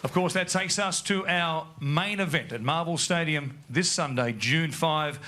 Of course, that takes us to our main event at Marvel Stadium this Sunday, June 5.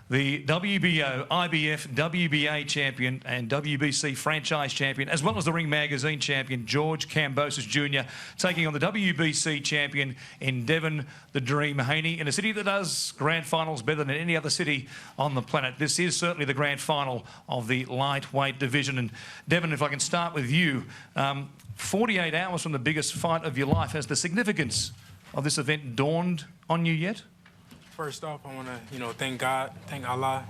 The WBO, IBF, WBA champion and WBC franchise champion, as well as the Ring Magazine champion, George Kambosos Jr., taking on the WBC champion in Devin, the Dream Haney, in a city that does grand finals better than any other city on the planet. This is certainly the grand final of the lightweight division. And Devin, if I can start with you, 48 hours from the biggest fight of your life, has the significance of this event dawned on you yet? First off, I want to, thank God, thank Allah,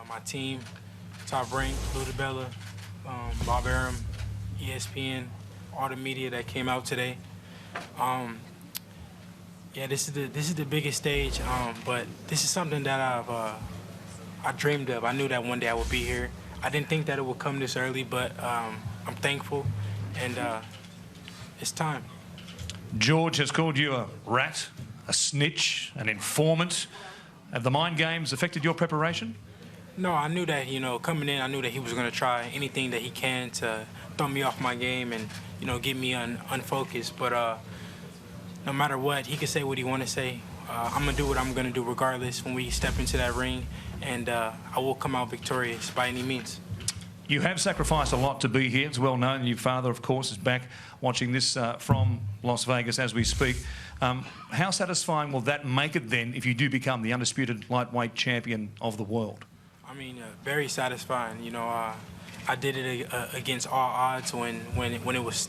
my team, Top Rank, Ludabella, Bob Arum, ESPN, all the media that came out today. Yeah, this is the biggest stage, but this is something that I dreamed of. I knew that one day I would be here. I didn't think that it would come this early, but I'm thankful, and it's time. George has called you a rat, a snitch, an informant. Have the mind games affected your preparation? No, I knew that, coming in, I knew that he was going to try anything that he can to throw me off my game and, get me unfocused. But no matter what, he can say what he want to say. I'm going to do what I'm going to do regardless when we step into that ring, and I will come out victorious by any means. You have sacrificed a lot to be here. It's well known. Your father, of course, is back watching this from Las Vegas as we speak. How satisfying will that make it then if you do become the undisputed lightweight champion of the world? I mean, very satisfying. I did it against all odds when it was,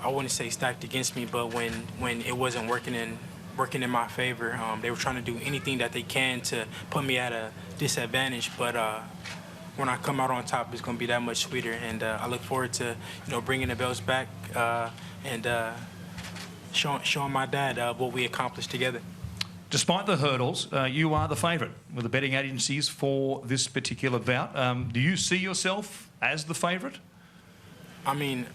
I wouldn't say stacked against me, but when it wasn't working in my favor. They were trying to do anything that they can to put me at a disadvantage, but when I come out on top, it's going to be that much sweeter, and I look forward to bringing the belts back and showing my dad what we accomplished together. Despite the hurdles, you are the favourite with the betting agencies for this particular bout. Do you see yourself as the favourite? I mean,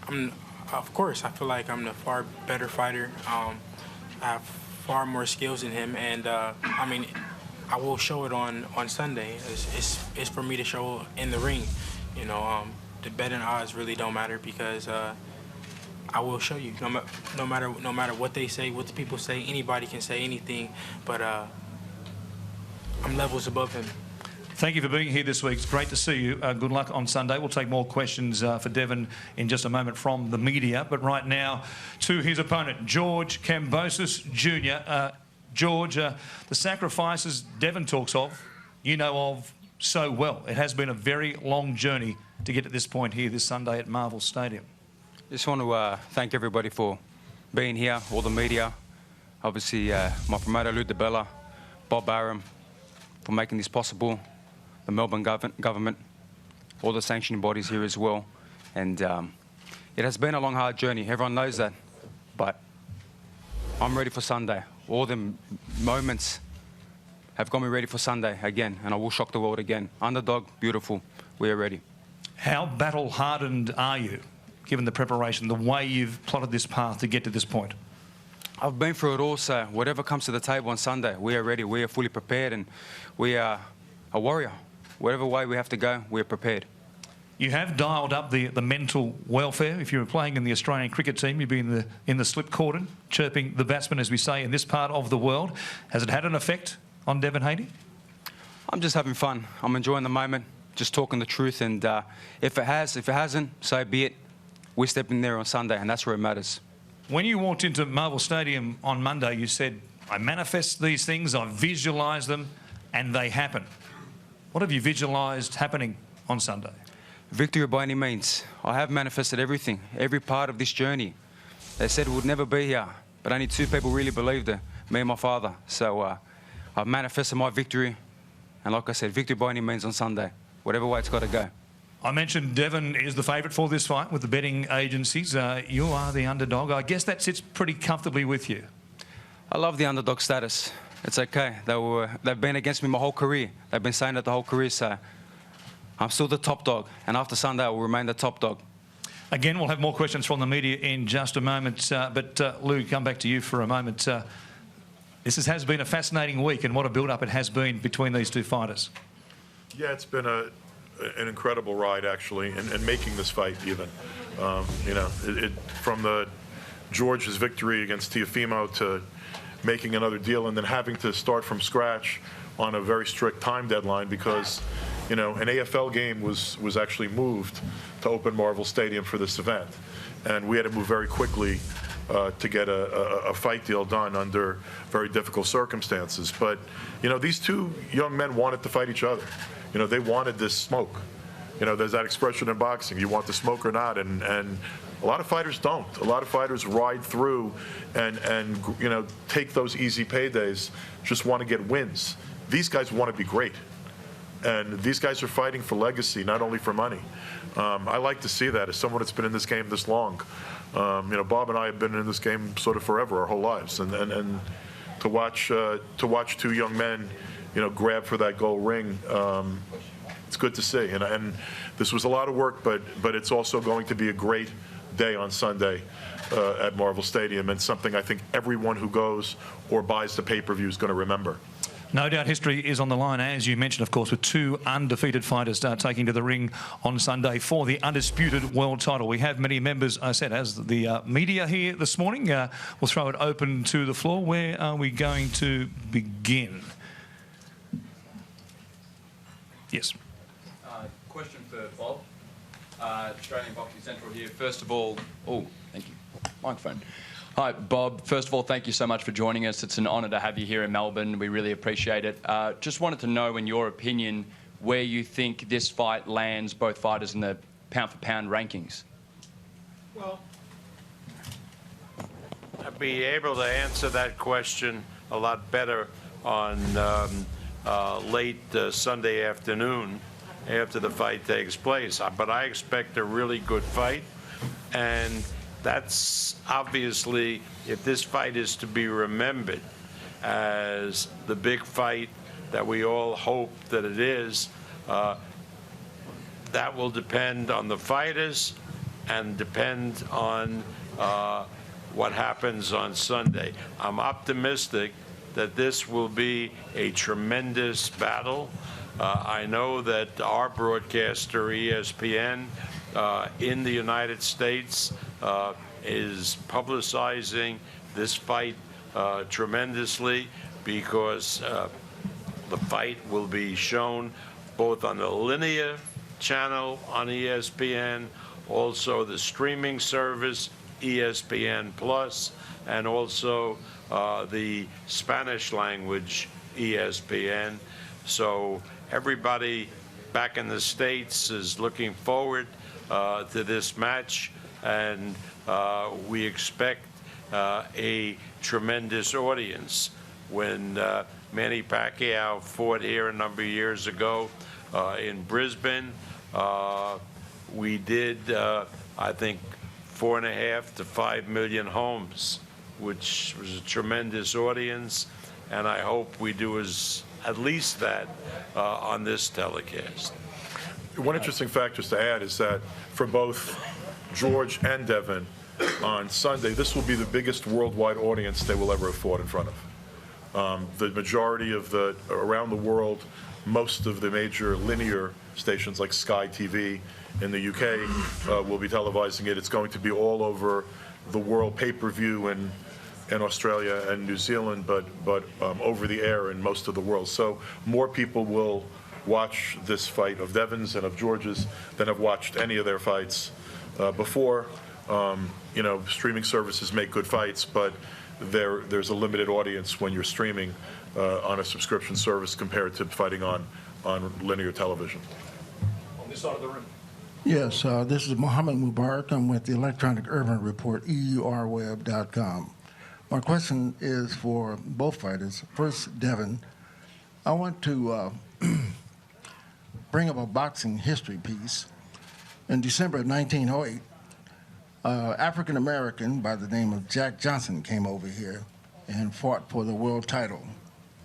of course, I feel like I'm the far better fighter. I have far more skills than him, and I mean, I will show it on Sunday. It's for me to show in the ring. The betting odds really don't matter because I will show you. No matter what they say, what the people say, anybody can say anything, but I'm levels above him. Thank you for being here this week. It's great to see you. Good luck on Sunday. We'll take more questions for Devin in just a moment from the media. But right now, to his opponent, George Kambosos Jr. George, the sacrifices Devin talks of, you know of so well. It has been a very long journey to get to this point here this Sunday at Marvel Stadium. Just want to thank everybody for being here, all the media, obviously my promoter Ludabella, Bob Arum, for making this possible, the Melbourne government, all the sanctioning bodies here as well. And it has been a long, hard journey. Everyone knows that, but I'm ready for Sunday. All the moments have got me ready for Sunday again, and I will shock the world again. Underdog, beautiful, we are ready. How battle-hardened are you, given the preparation, the way you've plotted this path to get to this point? I've been through it all, so whatever comes to the table on Sunday, we are ready, we are fully prepared, and we are a warrior. Whatever way we have to go, we are prepared. You have dialed up the mental welfare. If you were playing in the Australian cricket team, you'd be in the slip cordon, chirping the batsman, as we say, in this part of the world. Has it had an effect on Devin Haney? I'm just having fun. I'm enjoying the moment, just talking the truth, and if it hasn't, so be it. We step in there on Sunday, and that's where it matters. When you walked into Marvel Stadium on Monday, you said, I manifest these things, I visualise them, and they happen. What have you visualised happening on Sunday? Victory by any means. I have manifested everything, every part of this journey. They said we would never be here, but only two people really believed it, me and my father. So I've manifested my victory, and like I said, victory by any means on Sunday, whatever way it's got to go. I mentioned Devin is the favourite for this fight with the betting agencies. You are the underdog. I guess that sits pretty comfortably with you. I love the underdog status. It's okay. They've been against me my whole career. They've been saying that the whole career, so I'm still the top dog, and after Sunday I will remain the top dog. Again, we'll have more questions from the media in just a moment, but Lou, come back to you for a moment. This has been a fascinating week, and what a build-up it has been between these two fighters. Yeah, it's been an incredible ride, actually, and making this fight even. From the George's victory against Teofimo to making another deal and then having to start from scratch on a very strict time deadline because, an AFL game was actually moved to open Marvel Stadium for this event. And we had to move very quickly to get a fight deal done under very difficult circumstances. But, these two young men wanted to fight each other. They wanted this smoke. There's that expression in boxing, you want the smoke or not, and a lot of fighters don't. A lot of fighters ride through and take those easy paydays, just want to get wins. These guys want to be great. And these guys are fighting for legacy, not only for money. I like to see that as someone that's been in this game this long. Bob and I have been in this game sort of forever, our whole lives. And to watch two young men, grab for that gold ring, it's good to see. And this was a lot of work, but it's also going to be a great day on Sunday at Marvel Stadium, and something I think everyone who goes or buys the pay-per-view is going to remember. No doubt history is on the line, as you mentioned, of course, with two undefeated fighters taking to the ring on Sunday for the undisputed world title. We have many members, I said, as the media here this morning. We'll throw it open to the floor. Where are we going to begin? Yes. Question for Bob. Australian Boxing Central here. First of all, thank you. Microphone. Hi, Bob. First of all, thank you so much for joining us. It's an honour to have you here in Melbourne. We really appreciate it. Just wanted to know, in your opinion, where you think this fight lands both fighters in the pound-for-pound rankings. Well, I'll be able to answer that question a lot better on late Sunday afternoon after the fight takes place. But I expect a really good fight, and that's obviously, if this fight is to be remembered as the big fight that we all hope that it is, that will depend on the fighters and depend on what happens on Sunday. I'm optimistic that this will be a tremendous battle. I know that our broadcaster, ESPN, in the United States, is publicizing this fight tremendously, because the fight will be shown both on the linear channel on ESPN, also the streaming service ESPN Plus, and also the Spanish language ESPN. So everybody back in the States is looking forward to this match, and we expect a tremendous audience. When Manny Pacquiao fought here a number of years ago in Brisbane, we did, I think, 4.5 to 5 million homes, which was a tremendous audience, and I hope we do at least that on this telecast. One interesting factor to add is that for both George and Devin, on Sunday, this will be the biggest worldwide audience they will ever have fought in front of. The majority of around the world, most of the major linear stations like Sky TV in the UK will be televising it. It's going to be all over the world, pay-per-view in Australia and New Zealand, but over the air in most of the world. So more people will watch this fight of Devin's and of George's than have watched any of their fights before. Streaming services make good fights, but there's a limited audience when you're streaming on a subscription service compared to fighting on linear television. On this side of the room. Yes, this is Mohammed Mubarak. I'm with the Electronic Urban Report, EURweb.com. My question is for both fighters. First, Devin, I want to bring up a boxing history piece. In December of 1908, African-American by the name of Jack Johnson came over here and fought for the world title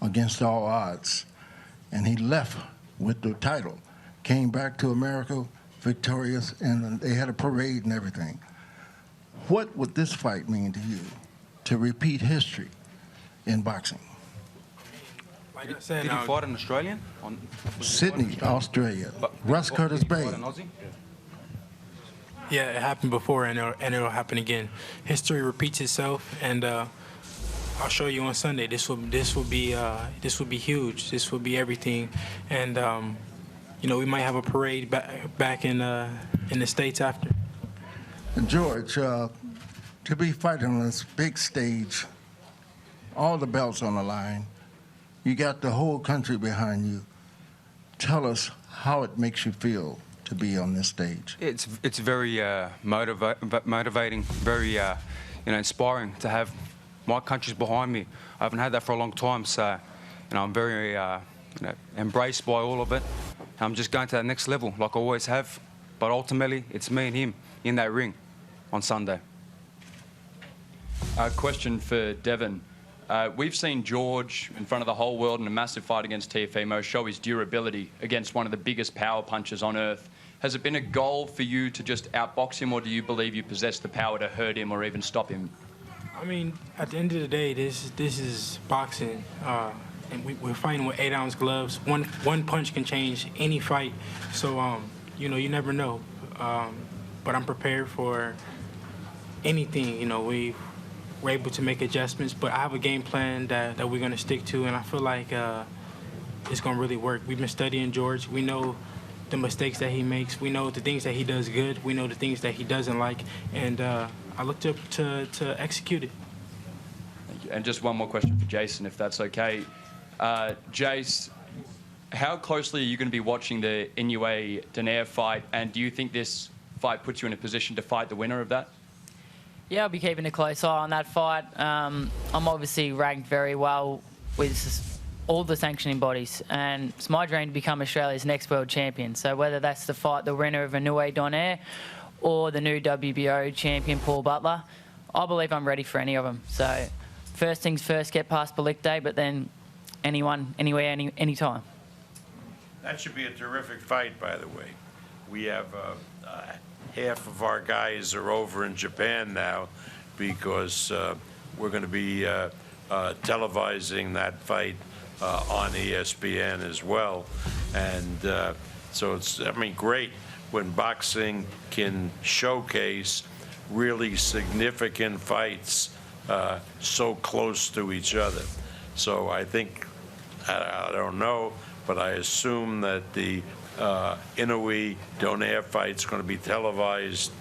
against all odds. And he left with the title, came back to America victorious, and they had a parade and everything. What would this fight mean to you, to repeat history in boxing? Like I said, Did he fight an Australian? Sydney, Australia. Russ Curtis Bay. Yeah, it happened before, and it'll happen again. History repeats itself, and I'll show you on Sunday. This will be huge. This will be everything, and we might have a parade back in the States after. And George, to be fighting on this big stage, all the belts on the line, you got the whole country behind you. Tell us how it makes you feel to be on this stage. It's very motivating, very inspiring to have my country's behind me. I haven't had that for a long time, so I'm very embraced by all of it. I'm just going to that next level like I always have, but ultimately it's me and him in that ring on Sunday. A question for Devin. We've seen George in front of the whole world in a massive fight against Teofimo show his durability against one of the biggest power punchers on earth. Has it been a goal for you to just outbox him, or do you believe you possess the power to hurt him or even stop him? I mean, at the end of the day, this is boxing, and we're fighting with 8-ounce gloves. One punch can change any fight, so you never know. But I'm prepared for anything. We're able to make adjustments, but I have a game plan that we're going to stick to, and I feel like it's going to really work. We've been studying George. We know the mistakes that he makes. We know the things that he does good. We know the things that he doesn't like, and I look to execute it. Thank you. And just one more question for Jason, if that's okay. Jace, how closely are you going to be watching the Inoue Donaire fight, and do you think this fight puts you in a position to fight the winner of that? Yeah, I'll be keeping a close eye on that fight. I'm obviously ranked very well with all the sanctioning bodies, and it's my dream to become Australia's next world champion. So whether that's to fight the winner of Inoue Donaire or the new WBO champion Paul Butler, I believe I'm ready for any of them. So first things first, get past Belikte, but then anyone, anywhere, anytime. That should be a terrific fight, by the way. We have half of our guys are over in Japan now because we're going to be televising that fight on ESPN as well. And so it's, great when boxing can showcase really significant fights so close to each other. So I think, I don't know, but I assume that the Inoue Donaire fight's going to be televised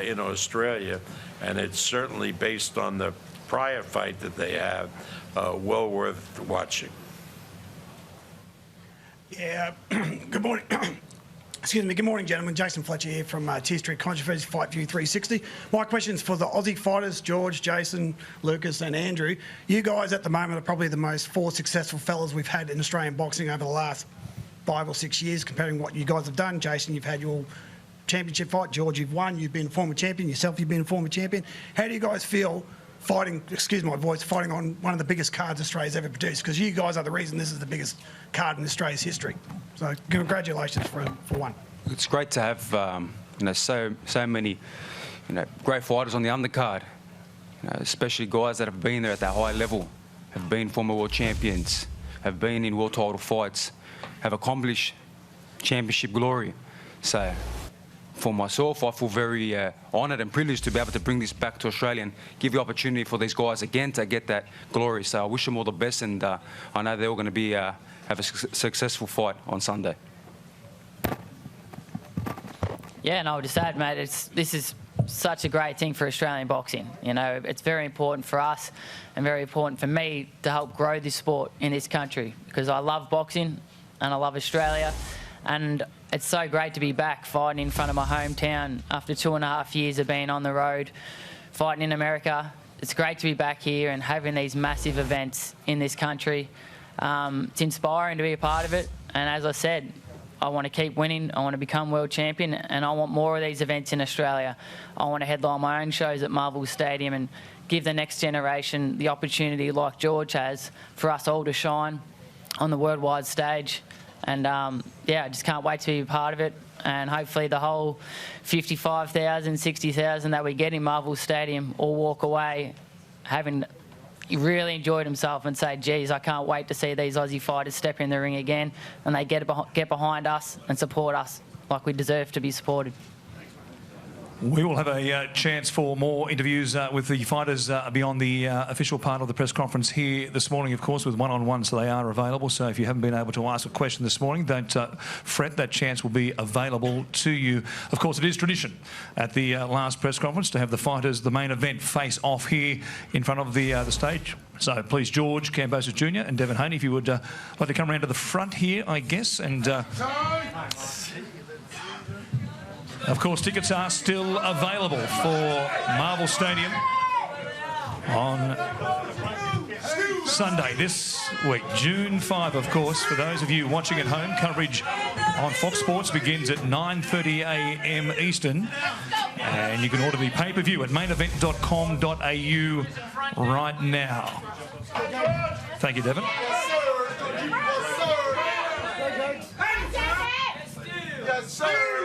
in Australia, and it's certainly based on the prior fight that they have, well worth watching. Yeah, good morning. Excuse me, good morning, gentlemen. Jason Fletcher here from Tier Street Controversy Fight View 360. My question's for the Aussie fighters, George, Jason, Lucas and Andrew. You guys at the moment are probably the most 4 successful fellas we've had in Australian boxing over the last 5 or 6 years, comparing what you guys have done. Jason, you've had your championship fight. George, you've won. You've been a former champion. Yourself, you've been a former champion. How do you guys feel fighting, excuse my voice, fighting on one of the biggest cards Australia's ever produced? Because you guys are the reason this is the biggest card in Australia's history. So congratulations for one. It's great to have so many great fighters on the undercard, especially guys that have been there at that high level, have been former world champions, have been in world title fights, have accomplished championship glory. So for myself, I feel very honoured and privileged to be able to bring this back to Australia and give the opportunity for these guys again to get that glory. So I wish them all the best, and I know they're all going to be have a successful fight on Sunday. Yeah, and I would just add, mate, this is such a great thing for Australian boxing. It's very important for us and very important for me to help grow this sport in this country, because I love boxing and I love Australia, and it's so great to be back fighting in front of my hometown after 2.5 years of being on the road, fighting in America. It's great to be back here and having these massive events in this country. It's inspiring to be a part of it, and as I said, I want to keep winning. I want to become world champion, and I want more of these events in Australia. I want to headline my own shows at Marvel Stadium and give the next generation the opportunity, like George has, for us all to shine on the worldwide stage. And yeah, I just can't wait to be a part of it. And hopefully the whole 55,000, 60,000 that we get in Marvel Stadium all walk away having really enjoyed himself and say, geez, I can't wait to see these Aussie fighters step in the ring again, and they get behind us and support us like we deserve to be supported. We will have a chance for more interviews with the fighters beyond the official part of the press conference here this morning, of course, with one-on-ones, so they are available. So if you haven't been able to ask a question this morning, don't fret. That chance will be available to you. Of course, it is tradition at the last press conference to have the fighters, the main event, face off here in front of the stage. So please, George Kambosos Jr. and Devin Haney, if you would like to come around to the front here, I guess, and... Of course, tickets are still available for Marvel Stadium on Sunday this week, June 5, of course. For those of you watching at home, coverage on Fox Sports begins at 9:30 a.m. Eastern. And you can order the pay-per-view at mainevent.com.au right now. Thank you, Devin. Yes, sir.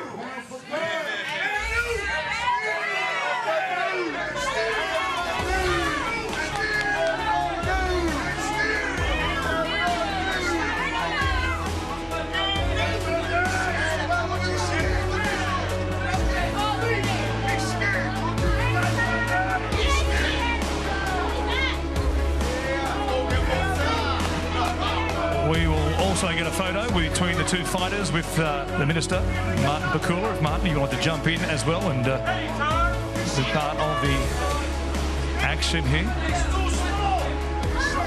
We will also get a photo between the two fighters with the Minister, Martin Pakula. If Martin, you want to jump in as well and be part of the action here.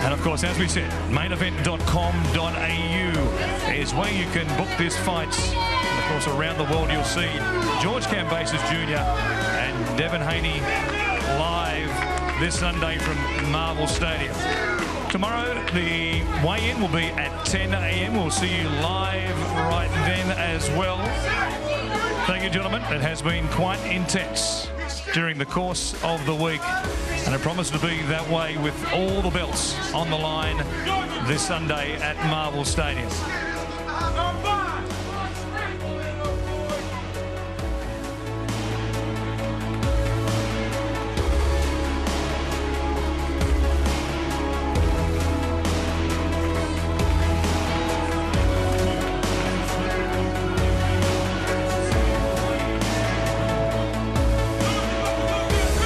And of course, as we said, mainevent.com.au is where you can book this fight. And of course, around the world, you'll see George Kambosos Jr. and Devin Haney live this Sunday from Marvel Stadium. Tomorrow, the weigh-in will be at 10 a.m. We'll see you live right then as well. Thank you, gentlemen. It has been quite intense during the course of the week, and it promised to be that way with all the belts on the line this Sunday at Marvel Stadium.